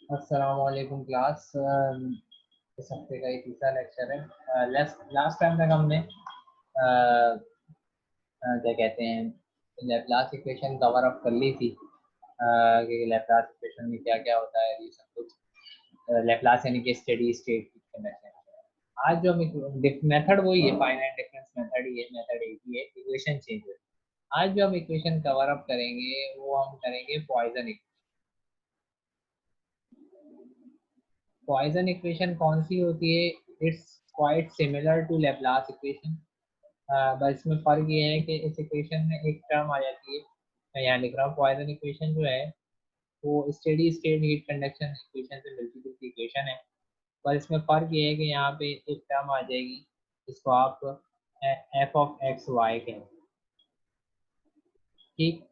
अस्सलाम वालेकुम क्लास। इस हफ्ते का ये तीसरा लेक्चर है। लास्ट टाइम तक हमने क्या कहते हैं लैपलास इक्वेशन कवर अप कर ली थी कि लैपलास इक्वेशन में क्या क्या होता है ये सब कुछ। लैपलास यानी कि स्टेडी स्टेट कंडीशन। आज जो हम मेथड वही है, फाइनाइट डिफरेंस मेथड ही है, मेथड एक ही है, इक्वेशन चेंज है। आज जो हम इक्वेशन कवर अप करेंगे वो हम करेंगे पॉइजन इक्वेशन। पॉइजन इक्वेशन कौन सी होती है? It's quite similar to Laplace equation. बस इसमें फर्क ये है कि इस इक्वेशन में एक टर्म आ जाती है। मैं यहाँ लिख रहा हूँ पॉइजन इक्वेशन जो है वो steady state heat conduction equation से मिलती जुलती इक्वेशन है। पर इसमें फर्क ये है कि यहाँ पे एक टर्म आ जाएगी जिसको आप एफ ऑफ एक्स वाई कहें। ठीक।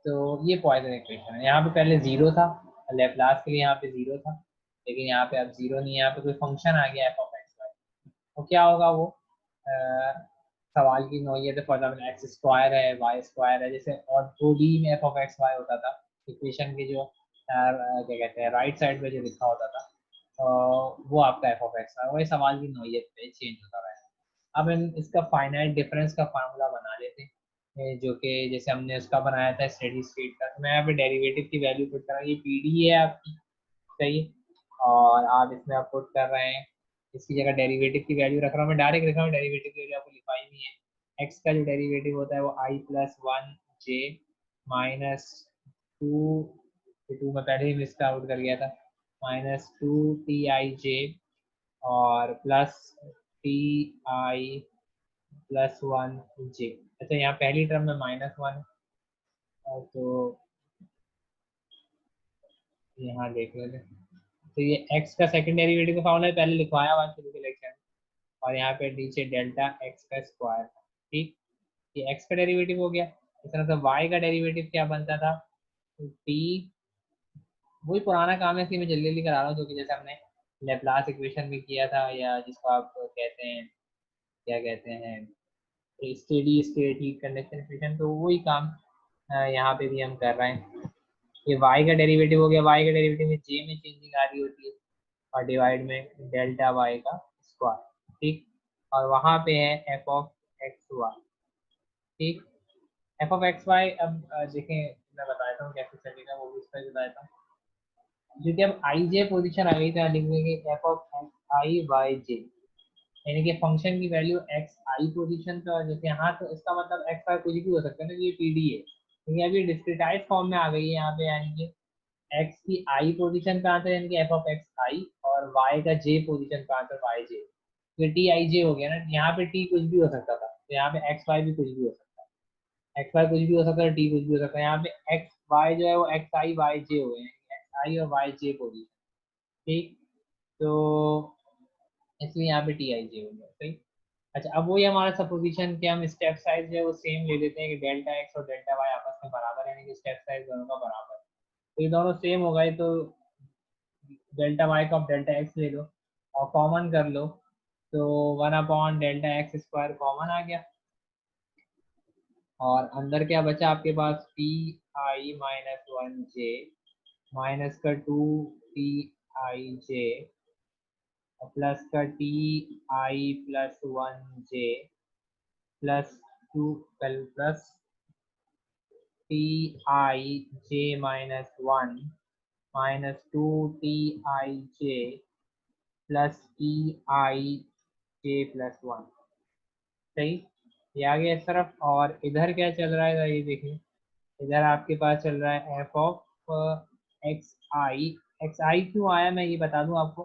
तो ये पॉइजन इक्वेशन है। यहाँ पे पहले जीरो था, लैपलास के लिए यहाँ पे जीरो था, लेकिन यहाँ पे अब जीरो नहीं है, यहाँ पे कोई फंक्शन आ गया एफ ऑफ एक्स वाई। तो क्या होगा वो सवाल की नौइयत है। फॉर एग्जाम्पल एक्स स्क्वायर है, वाई स्क्वायर है, जैसे और टू डी में एफ ऑफ एक्स वाई होता था इक्वेशन के जो क्या कहते हैं राइट साइड में जो लिखा होता था वो आपका एफ ऑफ एक्स वाई, वही सवाल की नौइयत पे चेंज होता रहा है। अब हम इसका फाइनाइट डिफरेंस का फार्मूला बना लेते हैं जो कि जैसे हमने उसका बनाया था स्टेडी स्टेट का। तो मैं यहाँ पे डेरिवेटिव की वैल्यू पुट कर रहा हूँ, ये पी डी है आपकी, सही। और आप इसमें आप पुट कर रहे हैं, इसकी जगह डेरिवेटिव की वैल्यू रख रहा हूँ, मैं डायरेक्ट लिख रहा हूँ, डेरिवेटिव की वैल्यू आपको लिखाई नहीं है। एक्स का जो डेरिवेटिव होता है वो i plus one j minus two, two में पहले ही मिस आउट कर गया था, minus two T I j और plus t i plus one जे। अच्छा, यहाँ पहली टर्म में माइनस वन, तो यहाँ देख लेते। तो ये x का सेकंड डेरिवेटिव का फॉर्मूला पहले लिखवाया हुआ शुरू के लेक्चर में, और यहाँ पे नीचे डेल्टा x का स्क्वायर। ठीक। ये x का डेरिवेटिव हो गया। इस तरह से y का डेरिवेटिव क्या बनता था? t, वही पुराना काम है इसलिए मैं जल्दी जल्दी करा रहा हूँ, क्योंकि जैसे हमने लेप्लास इक्वेशन में किया था, या जिसको आप कहते हैं क्या कहते हैं steady state heat conduction equation, तो वही काम यहाँ पे भी हम कर रहे हैं। ये y का डेरिवेटिव हो गया, y का डेरिवेटिव में j में चेंजिंग आ रही होती है, और डिवाइड में डेल्टा वाई का स्क्वायर। ठीक। और वहां पे है एफ ऑफ एक्स वाई। ठीक। एफ ऑफ एक्स वाई अब देखें, मैं बताता हूँ कैसे चलेगा, वो भी इसका बताता हूँ। क्योंकि अब आई जे पोजिशन आ गई, तो यहाँ लिखेंगे f of x i y j, यानी कि फंक्शन की वैल्यू एक्स आई पोजिशन पे, और जैसे यहाँ तो इसका मतलब एक्स वाई कुछ भी हो सकता है ना, ये पी डी है, क्योंकि अभी डिस्क्रिटाइज फॉर्म में आ गई है यहाँ पे, यानी कि एक्स की आई पोजीशन पे आंसर यानी कि एफ ऑफ एक्स आई, और वाई का जे पोजीशन पे आंसर वाई जे। तो टी आई जे हो गया ना, यहाँ पे टी कुछ भी हो सकता था, तो यहाँ पे एक्स वाई भी कुछ भी हो सकता है, एक्स वाई कुछ भी हो सकता है, टी कुछ भी हो सकता है। यहाँ पे एक्स वाई जो है वो एक्स आई वाई जे हो गए, एक्स आई और वाई जे पोजीशन। ठीक। तो इसलिए यहाँ पे टी आई जे हो गया, सही। अच्छा, अब वही हमारा सपोजिशन कि हम स्टेप साइज जो है वो सेम ले लेते हैं कि डेल्टा एक्स और डेल्टा वाई आपस में बराबर है, यानी कि स्टेप साइज दोनों का बराबर है। तो ये दोनों सेम हो गए, तो डेल्टा वाई को आप डेल्टा एक्स ले लो और कॉमन कर लो, तो one upon delta x square common आ गया, और अंदर क्या बचा आपके पास? T I minus one j minus का two T I j plus का t i plus one j plus two plus t I J minus one minus two T I j plus t I j plus one. सही। ये आ गया इस तरफ, और इधर क्या चल रहा है ये देखिए, इधर आपके पास चल रहा है f of x i. X i क्यों आया मैं ये बता दूं आपको,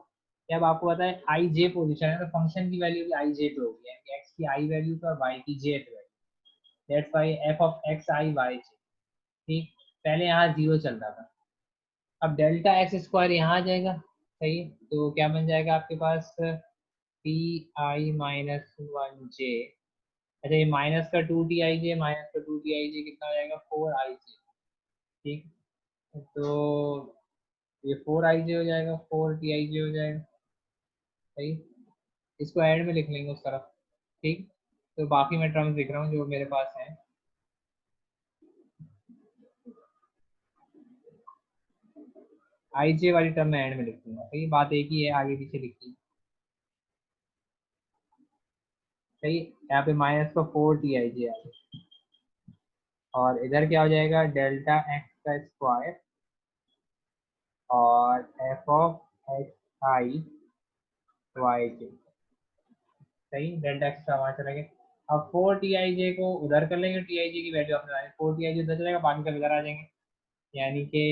कि अब आपको पता है आई जे पोजिशन है, तो फंक्शन की वैल्यू भी आई जे पे होगी, यानी एक्स की आई वैल्यू पे और वाई की जे पे वैल्यू। That's y f of x i y j. ठीक। पहले यहाँ जीरो चल रहा था, अब डेल्टा एक्स स्क्वायर यहाँ आ जाएगा, सही है। तो क्या बन जाएगा आपके पास? टी आई माइनस वन जे। अच्छा, ये माइनस का two T I J minus का टू टी आई जे कितना हो जाएगा? Four I J. ठीक। तो ये फोर आई जे हो जाएगा, फोर टी आई जे हो जाएगा, सही। इसको ऐड में लिख लेंगे उस तरफ। ठीक। तो बाकी मैं टर्म्स लिख रहा हूँ जो मेरे पास हैं। आई जे वाली टर्म मैं एंड में लिख दूंगा, सही, बात एक ही है, आगे पीछे लिखी, सही। यहाँ पे माइनस का 4 टी आई जे आ गया, और इधर क्या हो जाएगा, डेल्टा एक्स का स्क्वायर और f of x i y j, सही। डेल्टा एक्स का वहां चला गया। अब 4 टी आई जे को उधर कर लेंगे, टी आई जे की वैल्यू अपने लाएंगे, 4 टी आई जे उधर चलेगा, बाकी का इधर आ जाएंगे, यानी कि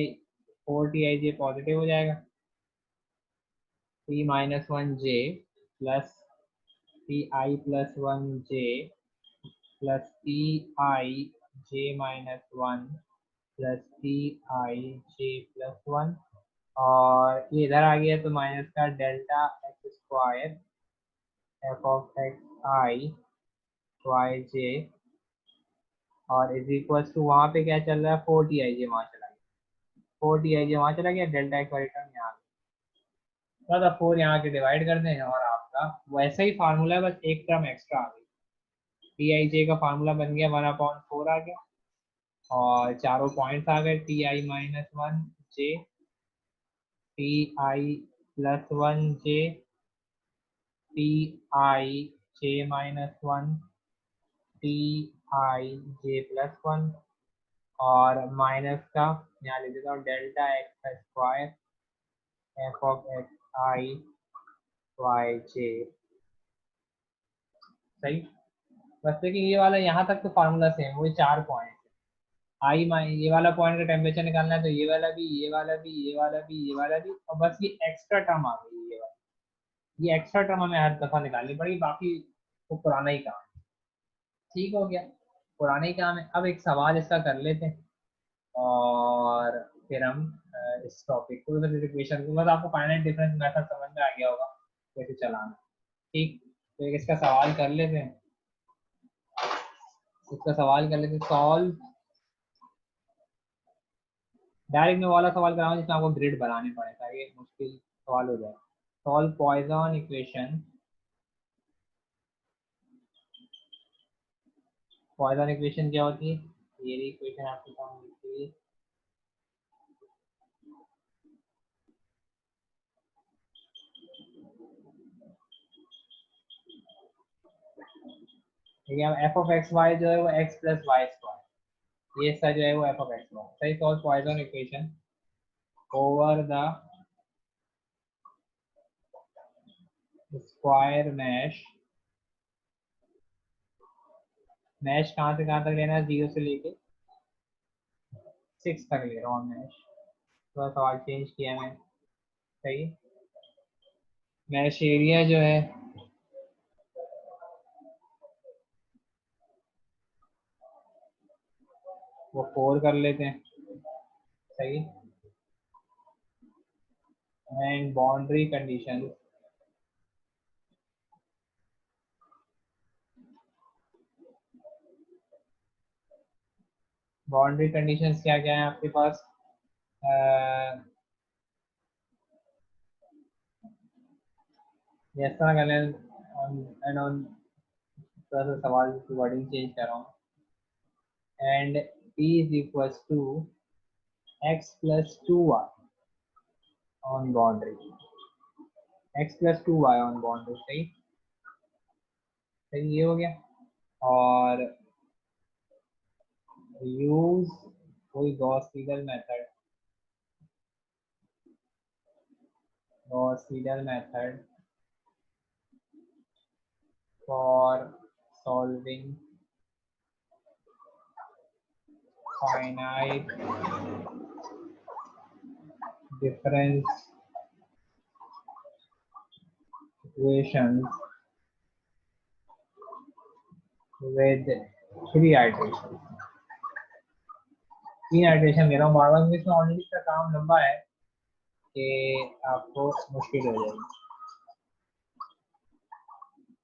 4 टी आई जे पॉजिटिव हो जाएगा, T-1 j plus Ti+1 j plus Ti j-1 plus Ti j+1, और ये इधर आ गया तो माइनस का delta x square f of x i y j, और इज इक्वल टू वहाँ पे क्या चल रहा है, 4 टी आई जे वहाँ चला गया, 4 टी आई जे वहाँ चला गया, डेल्टा एक्स वाली टर्म यहाँ, बस अब 4 यहाँ के डिवाइड कर दें और आपका वैसा ही फार्मूला है, बस एक टर्म एक्स्ट्रा आ गई। Ti j का फार्मूला बन गया 1/4 आ गया, और चारों पॉइंट्स आ गए, Ti-1 j, Ti+1 j, Ti j-1, Ti j+1, और माइनस का यहाँ लिख देता हूँ डेल्टा एक्स का square f of x i y j, सही। बस देखिए ये वाला यहाँ तक तो फार्मूला सेम, वही 4 पॉइंट, आई माइ ये वाला पॉइंट का टेम्परेचर निकालना है, तो ये वाला भी, ये वाला भी, ये वाला भी, ये वाला भी, और बस ये एक्स्ट्रा टर्म आ गई, ये वाला, ये एक्स्ट्रा टर्म हमें हर दफा निकालनी पड़ेगी, बाकी वो पुराना ही काम है। ठीक हो गया, पुराना ही काम है। अब एक सवाल इसका कर लेते हैं, और फिर हम इस टॉपिक को, बस इक्वेशन को, बस आपको फाइनाइट डिफरेंस मेथड समझ में आ गया होगा कैसे चलाना। ठीक, तो एक इसका सवाल कर लेते हैं, इसका सवाल कर लेते हैं, सॉल्व, डायरेक्ट मैं वाला सवाल कराऊँ जिसमें आपको ग्रिड बनाने पड़े ताकि मुश्किल सवाल हो जाए। Solve Poisson equation, Poisson equation क्या होती है, ये इक्वेशन आपके सामने लिखी है, ठीक है। एफ ऑफ एक्स वाई जो है वो एक्स प्लस वाई स्क्वायर, ये सा जो है वो एफ ऑफ एक्स वाई, सही। Solve Poisson equation over the square mesh, mesh कहाँ से कहाँ तक लेना है, 0 से लेके 6 तक ले रहा हूँ मैश, थोड़ा सवाल चेंज किया मैं, सही। मैश एरिया जो है वो 4 कर लेते हैं, सही। And boundary condition, boundary conditions क्या क्या है आपके पास, इस तरह कर लें, एंड ऑन, थोड़ा सा सवाल की वर्डिंग चेंज कर रहा हूँ, and p is equal to x+2y on boundary, x+2y on boundary, सही, सही, ये हो गया। और यूज कोई Gauss Seidel method, Gauss Seidel method for solving finite difference equations with 3 iteration, 3 iteration ले रहा हूँ बार बार, क्योंकि इसमें ऑलरेडी इसका काम लंबा है कि आपको मुश्किल हो जाएगी,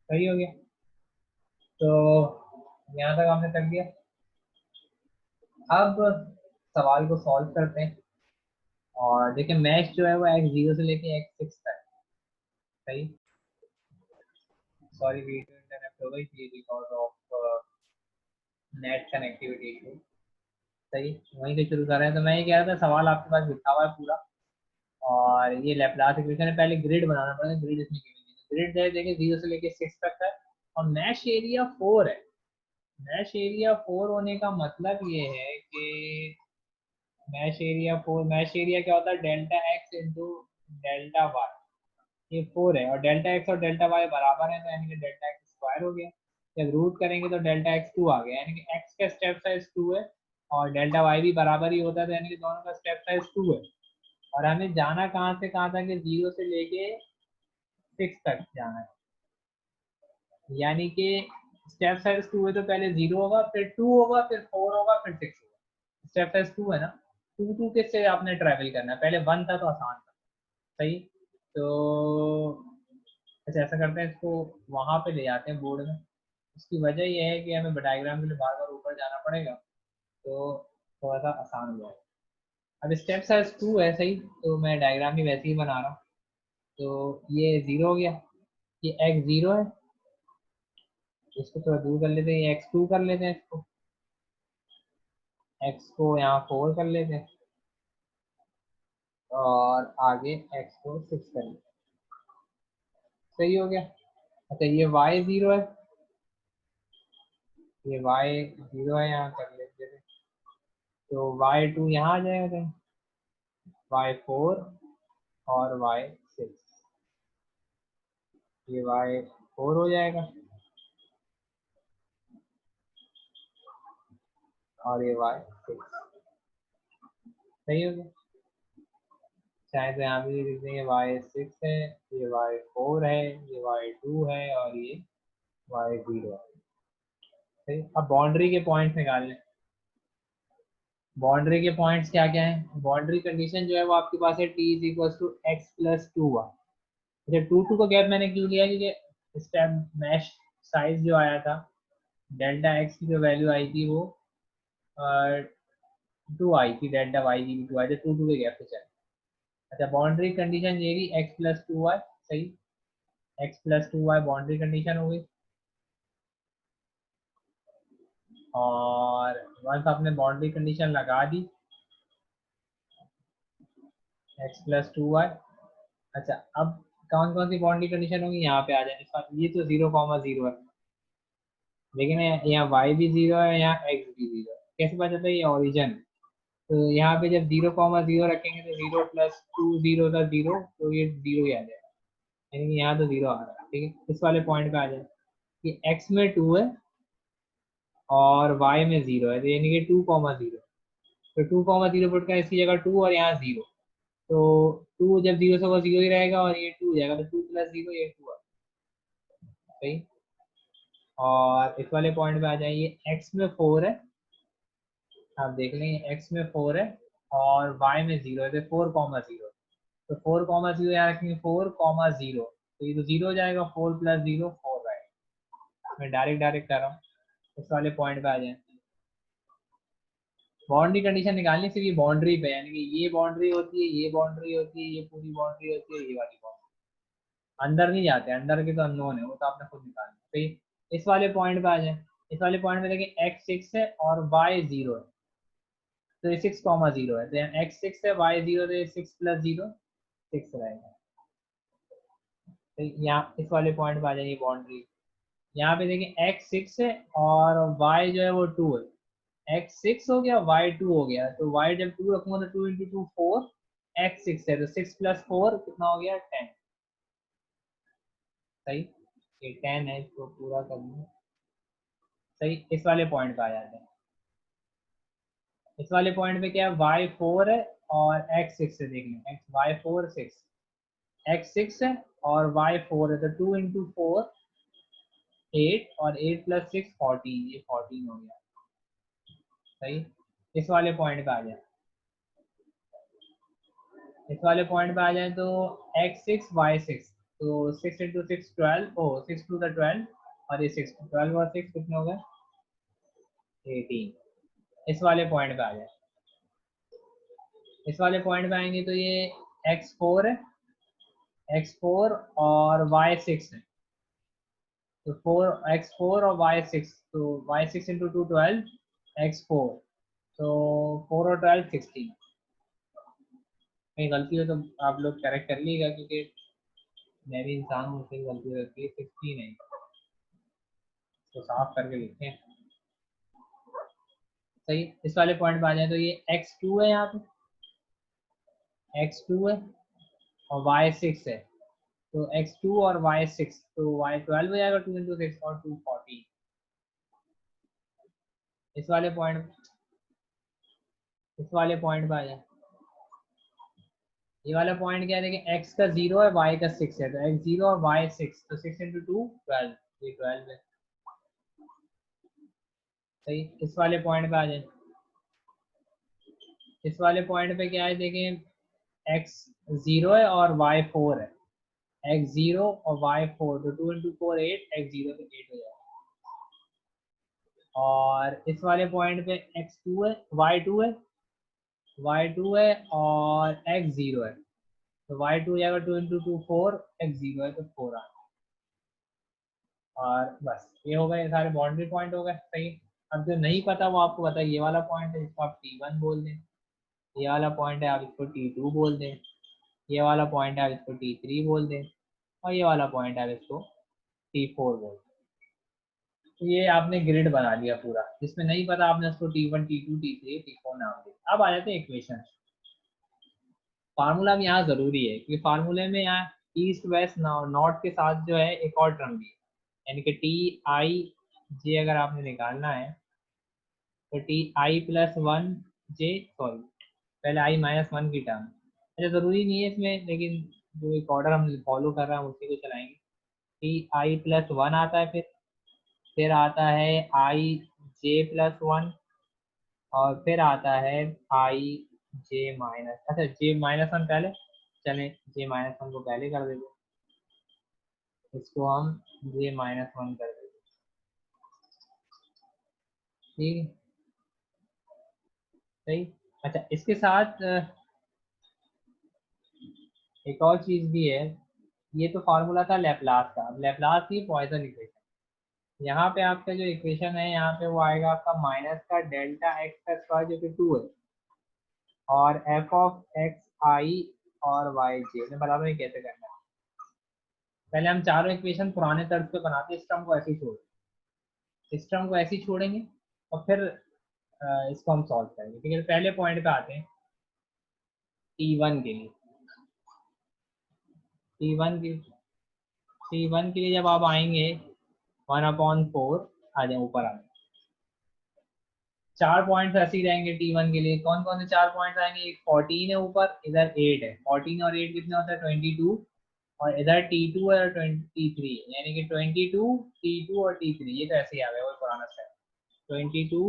सही हो गया। तो यहाँ तक आपने कर दिया, अब सवाल को सॉल्व करते हैं, और देखिए मैच जो है वो x0 से लेके x6 तक, सही। सॉरी वीडियो इंटरनेट हो गई थी because of net connectivity issue, सही। वहीं से शुरू कर रहे हैं, तो मैं ये कह रहा था सवाल आपके पास लिखा हुआ है पूरा, और ये लैपलास इक्वेशन है, पहले ग्रिड बनाना पड़ेगा, ग्रिड इसमें ग्रिड देखिए 0 से लेके 6 तक है और मैश एरिया 4 है। मैश एरिया 4 होने का मतलब ये है कि मैश एरिया 4, मैश एरिया क्या होता है, delta x into delta y, ये 4 है और डेल्टा एक्स और डेल्टा वाई बराबर है, तो यानी कि डेल्टा एक्स स्क्वायर हो गया। जब रूट करेंगे तो डेल्टा एक्स 2 आ गया, यानी कि एक्स का स्टेप साइज 2 है और डेल्टा वाई भी बराबर ही होता है, तो यानी कि दोनों का स्टेप साइज 2 है। और हमें जाना कहाँ से कहाँ तक है, 0 से लेके 6 तक जाना है, यानी कि स्टेप साइज 2 है तो पहले 0 होगा, फिर 2 होगा, फिर 4 होगा, फिर 6 होगा। स्टेप साइज 2 है ना, 2 किससे आपने ट्रैवल करना है, पहले 1 था तो आसान था, सही। तो अच्छा ऐसा करते हैं, इसको वहां पे ले जाते हैं बोर्ड में। इसकी वजह यह है कि हमें डायग्राम के लिए बार बार ऊपर जाना पड़ेगा, तो थोड़ा सा आसान हो जाएगा। अब स्टेप साइज 2 है, सही, तो मैं डायग्राम भी वैसे ही बना रहा हूँ। तो ये 0 हो गया, ये x 0 है, इसको थोड़ा दूर कर लेते हैं, ये x 2 कर लेते हैं, इसको x को यहाँ 4 कर लेते हैं और आगे x को 6 कर लेते हैं, सही हो गया। अच्छा ये y 0 है, ये y 0 है, यहाँ कर लेते हैं, तो y2 यहाँ आ जाएगा, कहीं y4 और y6, ये y4 हो जाएगा और ये y6, सही हो गया। चाहे तो यहाँ भी लिख देंगे y6 है, ये y4 है, ये y2 है और ये y0 है, सही। अब बाउंड्री के पॉइंट्स निकाल लें। बाउंड्री के पॉइंट्स क्या क्या है, बाउंड्री कंडीशन जो है वो आपके पास है t is equal to x plus 2 y। अच्छा 2 का गैप मैंने क्यों लिया, क्योंकि इस टाइम मैश साइज जो आया था, डेल्टा एक्स की जो वैल्यू आई थी वो 2 आई थी, डेल्टा वाई की भी 2 आई थी, 2 के गैप से चल। अच्छा बाउंड्री कंडीशन ये रही एक्स प्लस 2 वाई, सही, x plus 2 y boundary condition हो गई। और वंस आपने बाउंड्री कंडीशन लगा दी एक्स प्लस 2 वाई, अच्छा अब कौन कौन सी बाउंड्री कंडीशन होगी, यहाँ पे आ जाए इस बात, ये तो 0,0 है, लेकिन यहाँ y भी 0 है, यहाँ x भी 0 है, कैसे पता चलता है, ये ओरिजिन। तो यहाँ पे जब 0,0 रखेंगे तो 0 प्लस 2 0 था 0, तो ये 0 ही आ जाएगा, यानी कि यहाँ तो 0 आ रहा है, ठीक है। इस वाले पॉइंट पे आ जाए कि x में 2 है और y में 0 है, तो यानी कि 2,0, तो 2,0 पुट का इसकी जगह 2 और यहाँ 0, तो 2 जब 0 से वो 0 ही रहेगा और ये 2 हो जाएगा, तो 2 प्लस 0 ये 2 है, सही। और इस वाले पॉइंट पे आ जाइए, x में 4 है, आप देख लेंगे x में 4 है और y में 0 है, तो 4,0, तो 4,0 यहाँ रखेंगे, 4,0, तो ये तो 0 हो जाएगा, 4 प्लस 0 4 रहेगा। मैं डायरेक्ट डायरेक्ट कर रहा हूँ, इस वाले पॉइंट पे आ जाए। बाउंड्री कंडीशन निकालनी सिर्फ ये बाउंड्री पे, यानी कि ये बाउंड्री होती है, ये बाउंड्री होती है, ये पूरी बाउंड्री होती है, ये वाली बाउंड्री, अंदर नहीं जाते, अंदर के तो अननोन है, वो तो आपने खुद निकालना, तो इस वाले पॉइंट पे आ जाए। इस वाले पॉइंट में देखिए x 6 है और y 0 है, तो ये 6,0 है, तो यहाँ x 6 है y 0, तो ये 6 प्लस 0 6 रहेगा, तो यहाँ इस वाले पॉइंट पे आ जाएगी बाउंड्री। यहाँ पे देखिए x 6 है और y जो है वो 2 है, x 6 हो गया y 2 हो गया, तो y जब 2 रखूंगा तो 2 इंटू 2 4, x 6 है तो 6 प्लस 4 कितना हो गया 10, सही, ये 10 है, इसको पूरा करना, सही। इस वाले पॉइंट पे आ जाते हैं। इस वाले पॉइंट पे क्या है, y 4 है और x 6 है, देख लें x y 4 6, x 6 है और y 4 है, तो 2 इंटू 4 8 और 8 प्लस 6 14, ये 14 हो गया, सही। इस वाले पॉइंट पे आ जाए, इस वाले पॉइंट पे आ जाए तो x 6 y 6, तो 6 इंटू 6 12, ओ 6 टू द 12 और ये 6 12 और 6 कितने हो गए 18। इस वाले पॉइंट पे आ जाए, इस वाले पॉइंट पे आएंगे तो ये x 4 है, x 4 और y 6 है, तो 4 और y 6, तो y 6 इंटू 2 12 x 4, तो 4 और 12 16, कहीं गलती हो तो आप लोग करेक्ट कर लीजिएगा, क्योंकि मैं भी इंसान हूँ, उससे गलती होती है। 16 है तो साफ करके लिखते हैं। सही, इस वाले पॉइंट पे आ जाए तो ये x2 है, यहाँ पे x2 है और y6 है, तो x2 और y6, तो y12 हो जाएगा 2 इंटू 6 और 2 14। इस वाले पॉइंट पे आ जाए। ये वाला पॉइंट क्या है, देखिए x का 0 है, y का 6 है, तो x 0 और y 6, तो 6 इंटू 2 12, ये 12 है। सही, इस वाले पॉइंट पे आ जाए। इस वाले पॉइंट पे क्या है, देखें x 0 है और y 4 है, x 0 और y 4, तो 2 इंटू 4 8, x 0 तो 8 हो जाएगा। और इस वाले पॉइंट पे x 2 है, y 2 है, y 2 है और x 0 है, तो y 2 हो जाएगा 2 इंटू 2 4, x 0 है तो 4 आ। और बस ये हो गए, सारे बाउंड्री पॉइंट हो गए। सही, अब जो नहीं पता वो आपको पता है, ये वाला पॉइंट है जिसको आप T1 बोल दें, ये वाला पॉइंट है आप इसको T2 बोल दें, ये वाला पॉइंट है आप इसको T3 बोल दें, और ये वाला पॉइंट है आप इसको T4 बोल दें। तो ये आपने ग्रिड बना लिया पूरा, जिसमें नहीं पता आपने उसको T1 T2 T3 T4 नाम दिया। अब आ जाते हैं इक्वेशन। फार्मूला भी यहाँ जरूरी है, क्योंकि फार्मूले में यहाँ ईस्ट वेस्ट नॉर्थ के साथ जो है एक और टर्म भी है, यानी कि T i j अगर आपने निकालना है तो Ti+1j, सॉरी पहले i-1 की टर्म। अच्छा, ज़रूरी नहीं है इसमें, लेकिन जो एक ऑर्डर हम फॉलो कर रहे हैं उसी को चलाएंगे। Ti+1 आता है, फिर आता है i j+1, और फिर आता है i j-, अच्छा j-1 पहले, चलें j-1 को पहले कर देते, इसको हम j-1 कर देते। ठीक है, सही। अच्छा, इसके साथ एक और चीज़ भी है। ये तो फार्मूला था लेप्लास का, अब लेप्लास की पॉइसन इक्वेशन। यहाँ पे आपका जो इक्वेशन है, यहाँ पे वो आएगा आपका माइनस का डेल्टा एक्स का स्क्वायर जो कि 2 है, और एफ ऑफ एक्स आई और वाई जे। मैं बता दूँ ये कैसे करना है। पहले हम चारों इक्वेशन पुराने तर्ज पे बनाते हैं, इस टर्म को ऐसे ही छोड़ेंगे, और फिर इसको हम सॉल्व करेंगे। ठीक है, पहले पॉइंट पे आते हैं T1 के लिए। T1 के T1 के लिए जब आप आएंगे 1/4 आ जाए, ऊपर आ जाए। चार पॉइंट्स ऐसे ही रहेंगे T1 के लिए। कौन कौन से चार पॉइंट्स आएंगे, एक 14 है ऊपर, इधर 8 है, 14 और 8 कितने होता है 22, और इधर T2 है और 23, यानी कि 22 T2 और T3। ये तो ऐसे ही आ गया, वो पुराना स्टाइल, 22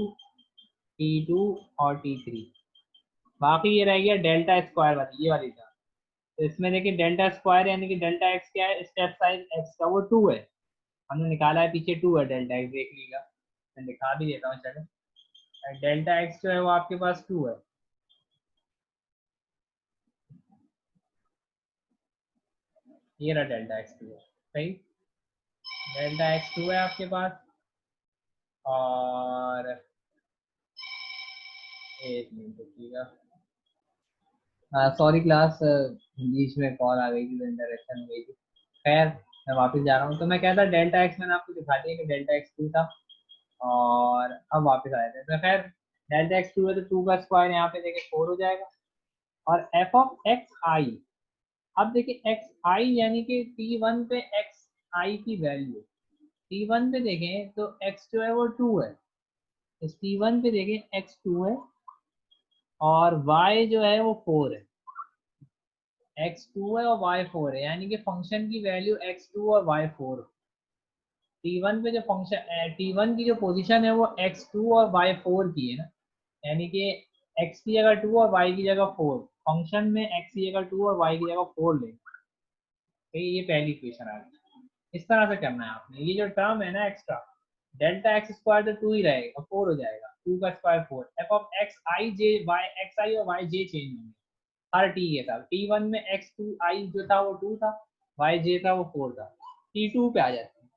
T2 और T3। बाकी ये रह गया डेल्टा स्क्वायर वाली, ये वाली था। तो इसमें देखिए डेल्टा स्क्वायर यानी कि डेल्टा एक्स क्या है, स्टेप साइज एक्स का वो 2 है, हमने निकाला है पीछे 2 है डेल्टा एक्स, देख लीजिएगा, मैं दिखा भी देता हूँ चलो। डेल्टा एक्स जो है वो आपके पास 2 है, ये रहा डेल्टा एक्स 2 है। सही, डेल्टा एक्स 2 है आपके पास। और एक मिनट रुकिएगा, सॉरी क्लास, बीच में कॉल आ गई थी तो इंटरेक्शन हो गई थी। खैर, मैं वापस जा रहा हूँ। तो मैं कहता डेल्टा एक्स मैंने आपको दिखा दिया कि डेल्टा एक्स 2 था, और अब वापस आए थे। तो खैर डेल्टा एक्स 2 है तो 2 का स्क्वायर यहाँ पे देखिए 4 हो जाएगा, और एफ ऑफ एक्स आई। अब देखिए एक्स आई यानी कि T1 पे एक्स आई की वैल्यू, T1 पे देखें तो x जो है वो 2 है, इस T1 पे देखें x 2 है, और y जो है वो 4 है, x 2 है और y 4 है, यानी कि फंक्शन की वैल्यू x 2 और y 4। T1 पे जो फंक्शन T1 की जो पोजीशन है वो x 2 और y 4 की है ना, यानी कि x की जगह 2 और y की जगह 4, फंक्शन में x की जगह 2 और y की जगह 4 ले। तो ये पहली इक्वेशन आ गई। इस तरह से करना है आपने। ये जो टर्म है ना एक्स्ट्रा, डेल्टा एक्स स्क्वायर तो 2 ही रहेगा, 4 हो जाएगा, 2 का square 4, f of x i j y, x i और वाई जे चेंज होंगे हर टी के साथ। T1 में एक्स 2 आई जो था वो 2 था, वाई जे था वो 4 था। T2 पे आ जाते हैं।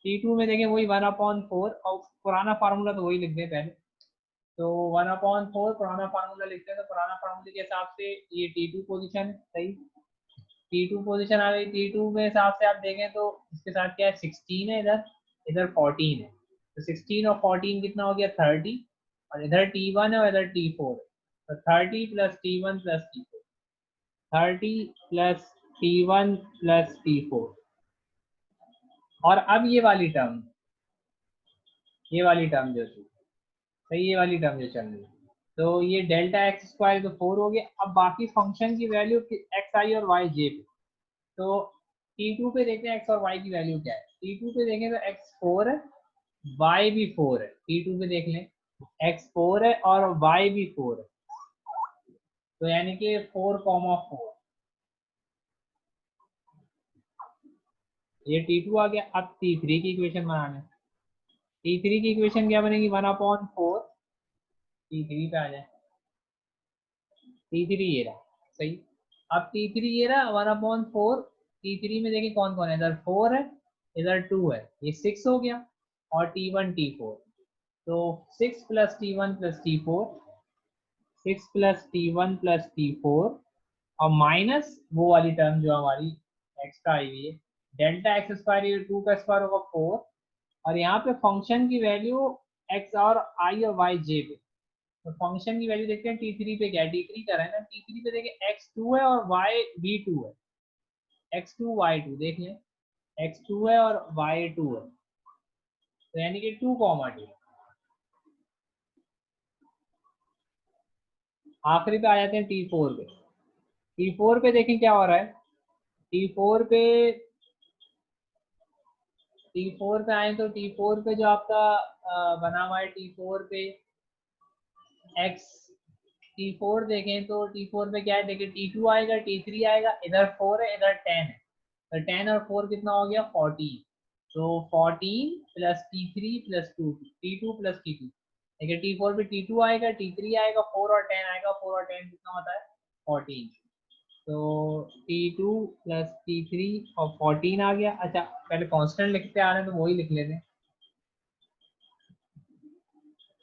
T2 में देखें वही 1/4, और पुराना फार्मूला तो वही लिख दें पहले, तो 1/4 पुराना फार्मूला लिखते हैं, तो पुराना फार्मूले के हिसाब से ये T2 पोजीशन है, सही। T2 पोजीशन आ गई। T2 के हिसाब से आप देखें तो इसके साथ क्या है, 16 है, इधर इधर 14 है, तो 16 और 14 कितना हो गया, 30, और इधर T1 है और इधर T4 है, तो 30 plus T1 plus T4, 30 plus T1 plus T4। और अब ये वाली टर्म जो थी, सही, ये वाली टर्म जो चल रही है, तो ये डेल्टा एक्स स्क्वायर तो 4 हो गया। अब बाकी फंक्शन की वैल्यू एक्स आई और वाई जे पे, तो T2 पे देखते हैं एक्स और वाई की वैल्यू क्या है। T2 पे देखें तो एक्स 4 है, वाई भी 4 है। T2 पे देख लें, एक्स 4 है और वाई भी 4 है, तो यानी कि 4,4, ये T2 आ गया। अब T3 की इक्वेशन बनाना है। T3 की इक्वेशन क्या बनेगी, 1/4, T3 पे आ जाए, T3 ये रहा, सही। अब T3 ये रहा 1/4, T3 में देखिए कौन कौन है, इधर 4 है, इधर 2 है, ये 6 हो गया, और T1 T4, तो 6 plus T1 plus T4, 6 plus T1 plus T4, और माइनस वो वाली टर्म जो हमारी एक्स्ट्रा आई हुई है, डेल्टा एक्स स्क्वायर, ये 2 का स्क्वायर होगा 4, और यहाँ पे फंक्शन की वैल्यू एक्स और आई और वाई जे पे, तो फंक्शन की वैल्यू देखते हैं T3 पे क्या है, T3 का है ना, T3 पे देखिए x2 है और y v2 है, x2 y2 देख लें, x2 है और y2 है, तो यानी कि 2,2। आखिरी पे आ जाते हैं T4 पे। T4 पे देखें क्या हो रहा है, T4 पे T4 पे आए तो T4 पे जो आपका बना हुआ है, T4 पे x, T4 देखें तो T4 पे क्या है, देखिए T2 आएगा, T3 आएगा, इधर 4 है, इधर 10 है, तो 10 और 4 कितना हो गया, 14, तो 14 plus T3 plus T2 plus T2, देखिए T4 पे T2 आएगा, T3 आएगा, 4 और 10 आएगा, 4 और 10 कितना होता है, 14, तो T2 प्लस T3 और 14 आ गया। अच्छा, पहले कांस्टेंट लिखते आ रहे हैं तो वही लिख लेते हैं,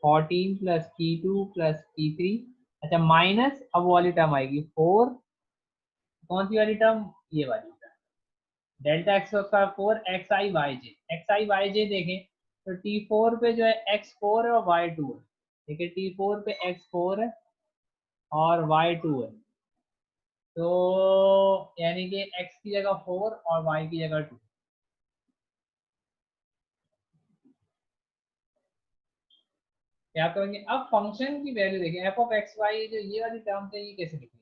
14 प्लस T2 प्लस T3, अच्छा माइनस, अब वो वाली टर्म आएगी 4, कौन सी वाली टर्म, ये वाली टर्म, डेल्टा एक्स का 4, एक्स आई वाई जे देखें तो T4 पे जो है x4 है और y2 है, देखिए T4 पे x4 है और y2 है, तो यानी कि x की जगह 4 और y की जगह 2, क्या करेंगे, अब फंक्शन की वैल्यू देखें, एफ ऑफ एक्स वाई, जो ये वाली टर्म है ये कैसे निकलेगी,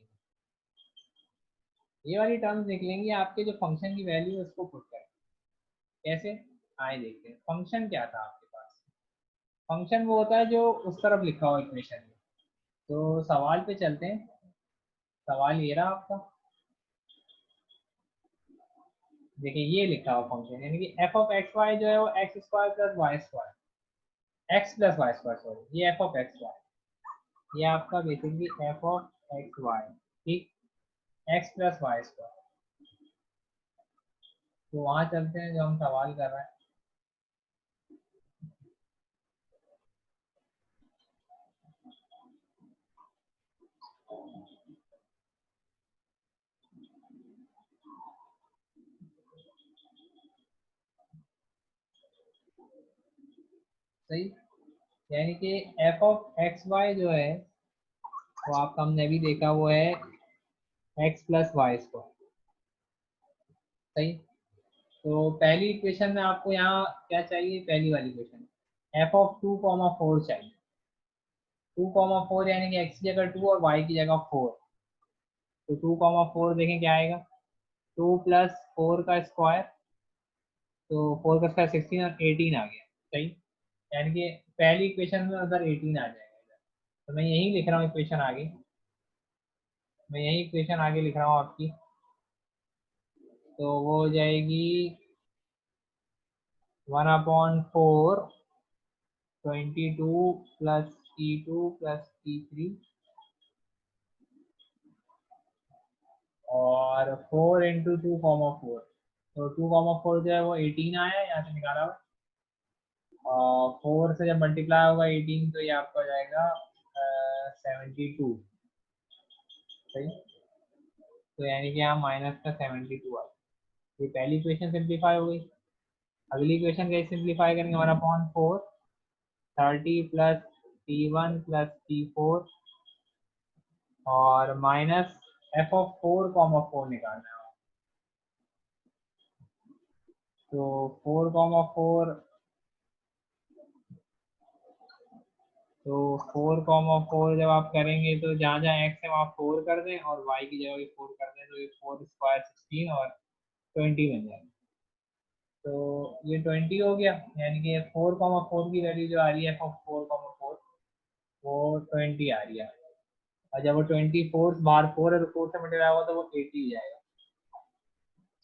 ये वाली टर्म्स निकलेंगी आपके जो फंक्शन की वैल्यू है उसको पुट करें, कैसे, आए देखते हैं। फंक्शन क्या था आपके पास, फंक्शन वो होता है जो उस तरफ लिखा हो इक्वेशन में, तो सवाल पे चलते हैं। सवाल ये रहा आपका, देखिए ये लिखा हुआ फंक्शन, यानी कि एफ ऑफ एक्स वाई जो है वो x square plus y square, x plus y square, sorry, ये एफ ऑफ एक्स वाई, ये आपका basically f of x y, ठीक, एक्स प्लस वाई स्क्वायर। तो वहां चलते हैं जो हम सवाल कर रहे हैं। सही, यानी कि एफ ऑफ एक्स वाई जो है वो आपका, हमने अभी देखा, वो है एक्स प्लस वाई स्क्वायर, सही। तो पहली इक्वेशन में आपको यहाँ क्या चाहिए, पहली वाली इक्वेशन, एफ ऑफ 2,4 चाहिए, 2,4 यानी कि एक्स की जगह 2 और वाई की जगह 4, तो 2,4 देखें क्या आएगा, 2 प्लस 4 का स्क्वायर, तो 4 का स्क्वायर 16 और 18 आ गया, सही, यानी कि पहली इक्वेशन में उधर 18 आ जाएगा इधर। तो मैं यही लिख रहा हूँ इक्वेशन आगे, मैं यही इक्वेशन आगे लिख रहा हूँ आपकी, तो वो हो जाएगी 1/4 22 प्लस T2 प्लस T3 और 4 × 2,4, तो 2,4 जो है वो 18 आया, यहाँ से निकाला हुआ, और 4 से जब मल्टीप्लाई होगा 18 तो ये आपका हो जाएगा 72, सही। तो यानी कि यहाँ माइनस का 72 आ गया। ये पहली इक्वेशन सिंप्लीफाई हो गई। अगली इक्वेशन कैसे सिंप्लीफाई करेंगे, 1/4 30 प्लस T1 प्लस T4 और माइनस f(4,4) निकालना है। तो 4,4, तो 4,4 जब आप करेंगे तो जहाँ जहाँ x है वहाँ 4 कर दें और y की जगह भी 4 कर दें, तो ये 4 स्क्वायर 16 और 20 बन जाएगा। तो ये 20 हो गया, यानी कि 4,4 की वैल्यू जो आ रही है 4,4 वो 20 आ रही है। और जब वो 24 बाहर 4 है तो 4 से मल्टीप्लाई होगा तो वो 80 जाएगा,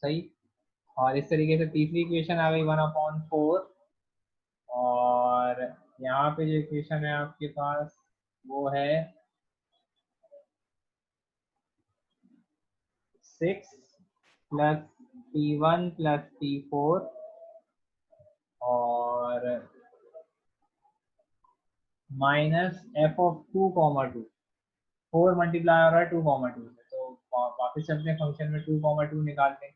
सही। और इस तरीके से तीसरी इक्वेशन आ गई 1/4, और यहाँ पे जो इक्वेशन है आपके पास वो है 6 प्लस T1 प्लस T4 और माइनस f(2,2), 4 मल्टीप्लाई हो रहा है 2,2 से, तो वापस चलते हैं फंक्शन में 2,2 निकालते हैं।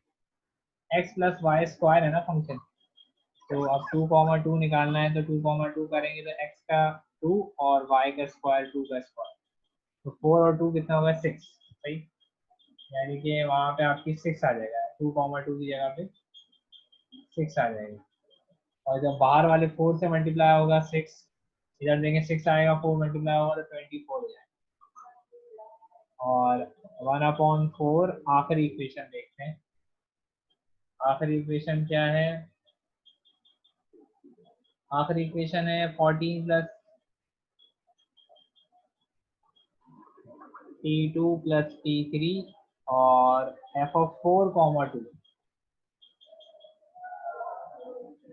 x प्लस वाई स्क्वायर है ना फंक्शन, तो अब 2,2 निकालना है, तो 2,2 करेंगे तो x का 2 और y का स्क्वायर 2 का स्क्वायर, तो 4 और 2 कितना होगा 6, सही। यानी कि वहाँ पे आपकी 6 आ जाएगा, 2,2 की जगह पे 6 आ जाएगा। और जब बाहर वाले 4 से मल्टीप्लाई होगा 6, इधर देंगे 6 आएगा, 4 मल्टीप्लाई होगा तो 24 हो जाएगा। और 1/4 आखिरी इक्वेशन देखते हैं। आखिरी इक्वेशन क्या है, आखिरी इक्वेशन है 14 प्लस T2 प्लस T3 और f(4,2)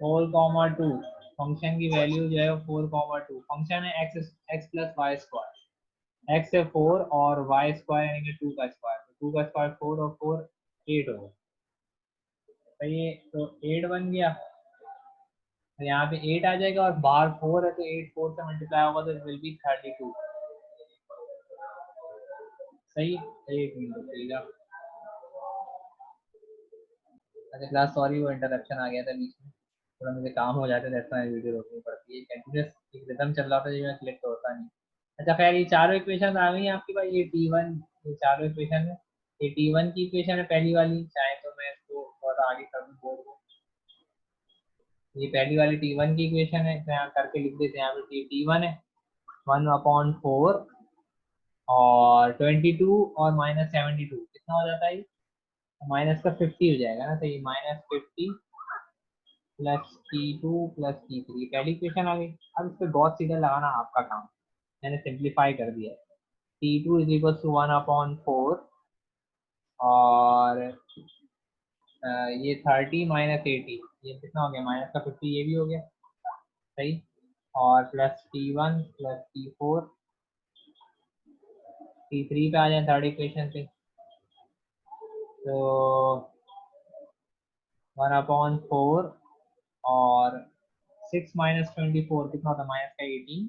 4,2 फंक्शन की वैल्यू जो है 4,2, फंक्शन है x plus y square, x है 4 और y स्क्वायर यानी कि 2 का स्क्वायर, 2 का स्क्वायर 4 और 4 8 होगा, सही है। तो 8 बन गया, तो यहाँ पे 8 आ जाएगा और बाहर 4 है तो 8 4 से मल्टीप्लाई होगा तो इट विल बी 32, सही। एक मिनट रुकिएगा, अच्छा क्लास, सॉरी वो इंटरप्शन आ गया था बीच में, थोड़ा मुझे काम हो जाता है, ऐसा वीडियो रोकनी पड़ती है, कंटिन्यूस एक रिदम चल रहा था जो मैं सिलेक्ट होता नहीं। अच्छा खैर, ये चारों इक्वेशन आ गई हैं आपके पास, ये T1, ये चारों इक्वेशन है, ये T1 की इक्वेशन है पहली वाली, चाहे तो मैं इसको थोड़ा सा आगे कर दूँ बोर्ड को। ये पहली वाली T1 की इक्वेशन है, तो यहाँ करके लिख देते हैं, यहाँ पे T1 है 1/4 और 22 और माइनस 72 कितना हो जाता है, माइनस का 50 हो जाएगा ना, तो ये -50 प्लस T2 प्लस T3 पहली इक्वेशन आ गई। अब इस पर गॉस सीडल लगाना आपका काम, मैंने सिंप्लीफाई कर दिया है। T2 इज इक्वल टू 1/4 और ये 30 माइनस 80, ये कितना हो गया, माइनस का 50, ये भी हो गया, सही। और plus T1 plus T4, T3 पे आ जाए थर्ड इक्वेशन पे, तो 1/4 और 6 माइनस 24 कितना होता है, माइनस का 18,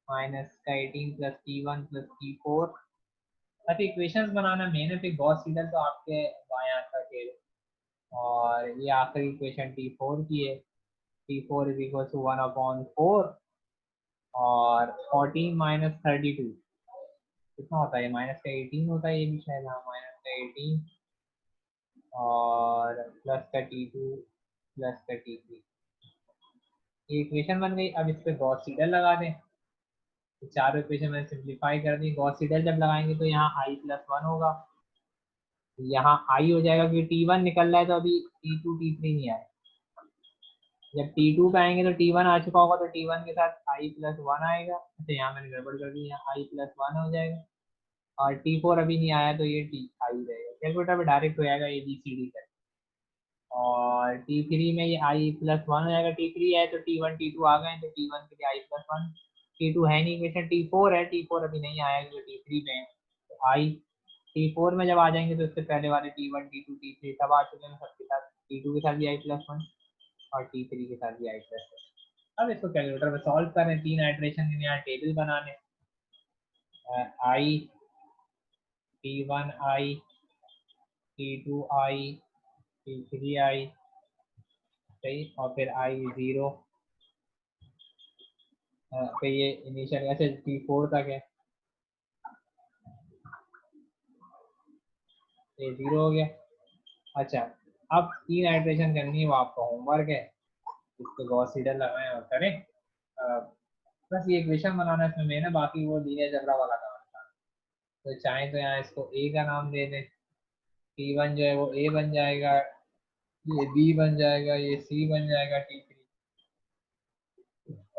माइनस का 18 प्लस T1 प्लस T4। अच्छा इक्वेशंस बनाना मेन है, फिर गॉस सीडल तो आपके बाएं हाथ का खेल है। और ये आखिरी इक्वेशन T4 की है, T4 इज इक्वल टू 1/4 और 14 माइनस 32 कितना होता है, माइनस का 18 होता है, ये भी शायद, हाँ माइनस का 18 और प्लस का T2 प्लस का T3, ये इक्वेशन बन गई। अब इस पे गॉस सीडल लगा दें, तो चारों इक्वेशन मैंने सिंप्लीफाई कर दी। गॉस सीडल जब लगाएंगे तो यहाँ i+1 होगा, यहाँ i हो जाएगा क्योंकि T1 निकल रहा है, तो अभी T2 T3 नहीं आए। जब T2 पे आएंगे तो T1 आ चुका होगा, तो T1 के साथ i+1 आएगा। अच्छा यहाँ मैंने गड़बड़ कर दी, यहाँ i+1 हो जाएगा और T4 अभी नहीं आया तो ये T i रहेगा, कैलकुलेटर पे डायरेक्ट हो जाएगा ABCD कर। और T3 में ये i+1 हो जाएगा, T3 है तो T1 T2 आ गए, तो T1 के लिए i+1, T2 है नहीं इक्वेशन, T4 है, T4 अभी नहीं आया क्योंकि T3 में है, तो i T4 में जब आ जाएंगे तो इससे पहले वाले T1 T2 T3 सब आ चुके हैं, सबके साथ T2 के साथ भी i+1 और T3 के साथ भी i+1। अब इसको कैलकुलेटर में सॉल्व करें, 3 आइट्रेशन यहाँ टेबल बनाने, आई, T1i, T2i, T3i, सही, और फिर I0, फिर ये इनिशियल ऐसे T4 तक है, ये 0 हो गया। अच्छा, अब 3 आइट्रेशन करनी है, वो आपका होमवर्क है, इसको गॉस सीडल लगाएं और करें। बस ये इक्वेशन बनाना है इसमें मेन है, बाकी वो लीनियर अलजेब्रा वाला काम था। तो चाहे तो यहाँ इसको ए का नाम दे दें, T1 जो है वो ए बन जाएगा, ये बी बन जाएगा, ये सी बन जाएगा T3,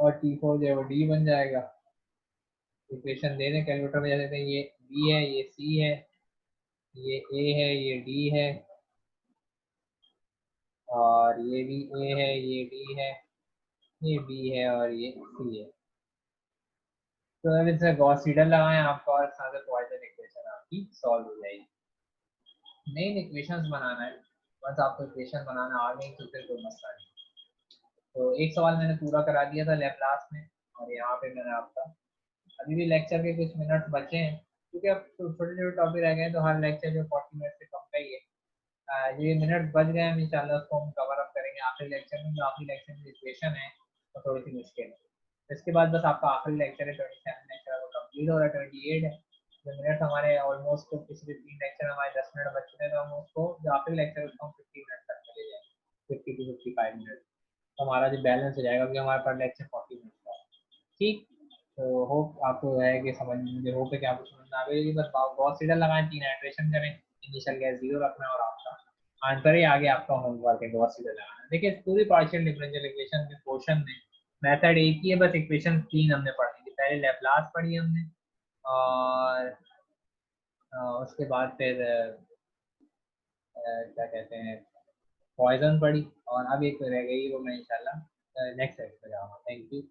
और T4 जो है वो डी बन जाएगा। इक्वेशन दे दें कैलकुलेटर में, जैसे दें ये बी है, ये सी है, ये ए है, ये डी है, और ये भी ए है, ये डी है, ये बी है, और ये सी है। तो अब इसमें गॉस सीडल लगाएं आपका, और साथ पॉइसन इक्वेशन आपकी सॉल्व हो जाएगी। मेन इक्वेशंस बनाना है, बस आपको इक्वेशन बनाना आ गई तो फिर कोई मसला नहीं। तो एक सवाल मैंने पूरा करा दिया था लैप्लास में, और यहाँ पे मैंने आपका अभी भी लेक्चर के कुछ मिनट बचे हैं, क्योंकि अब छोटे छोटे टॉपिक रह गए हैं, तो हर लेक्चर जो 40 मिनट से कम का ही है। जो ये मिनट बच गए हैं इंशाल्लाह उसको हम कवर अप करेंगे आखिरी लेक्चर में। जो आखिरी लेक्चर में इक्वेशन है वो थोड़ी सी मुश्किल है। इसके बाद बस आपका आखिरी लेक्चर है, 27 लेक्चर वो कंप्लीट हो रहा है, 28 है। जो मिनट हमारे ऑलमोस्ट पिछले 3 लेक्चर हमारे 10 मिनट बच चुके हैं, तो हम उसको जो आखिरी लेक्चर उसको हम 50 मिनट तक चले जाएंगे, 50 to 55 मिनट। तो हमारा जो बैलेंस हो जाएगा, क्योंकि हमारे पास लेक्चर 40 मिनट का है। ठीक, तो होप आपको है कि समझ, मुझे होप है कि आपको समझ में आ गई। बस गॉस सीडल लगाएं, 3 आइट्रेशन करें, इनिशियल गैस 0 रखना है, और आपका आंसर ही आगे आपका होमवर्क है गॉस सीडल लगाना। देखिए पूरी पार्शियल डिफरेंशियल इक्वेशन के क्वेश्चन में मेथड एक ही है, बस इक्वेशन 3 हमने पढ़ी थी। पहले लैप्लास पढ़ी हमने, और उसके बाद फिर क्या कहते हैं, पॉइजन पढ़ी, और अब एक रह गई, वो मैं इंशाल्लाह नेक्स्ट लेक्चर में जाऊँगा। Thank you.